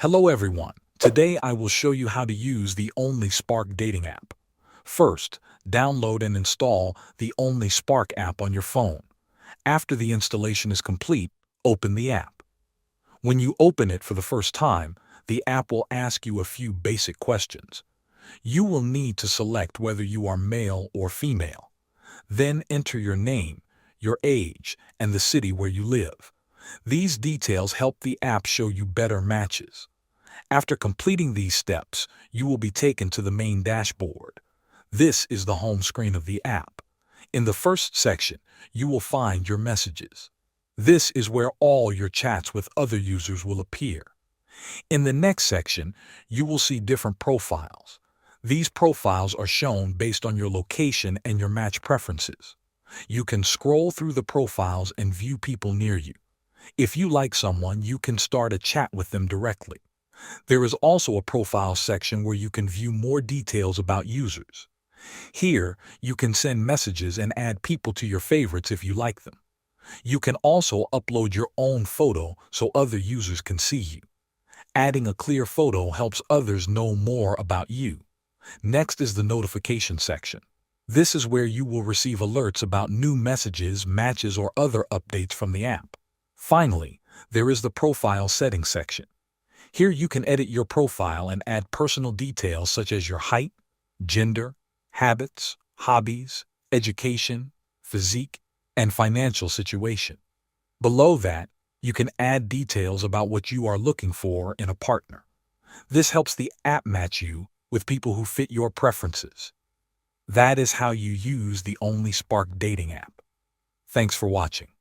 Hello everyone. Today I will show you how to use the OnlySpark dating app. First, download and install the OnlySpark app on your phone. After the installation is complete, open the app. When you open it for the first time, the app will ask you a few basic questions. You will need to select whether you are male or female. Then enter your name, your age, and the city where you live. These details help the app show you better matches. After completing these steps, you will be taken to the main dashboard. This is the home screen of the app. In the first section, you will find your messages. This is where all your chats with other users will appear. In the next section, you will see different profiles. These profiles are shown based on your location and your match preferences. You can scroll through the profiles and view people near you. If you like someone, you can start a chat with them directly. There is also a profile section where you can view more details about users. Here, you can send messages and add people to your favorites if you like them. You can also upload your own photo so other users can see you. Adding a clear photo helps others know more about you. Next is the notification section. This is where you will receive alerts about new messages, matches, or other updates from the app. Finally, there is the profile settings section. Here you can edit your profile and add personal details such as your height, gender, habits, hobbies, education, physique, and financial situation. Below that, you can add details about what you are looking for in a partner. This helps the app match you with people who fit your preferences. That is how you use the OnlySpark dating app. Thanks for watching.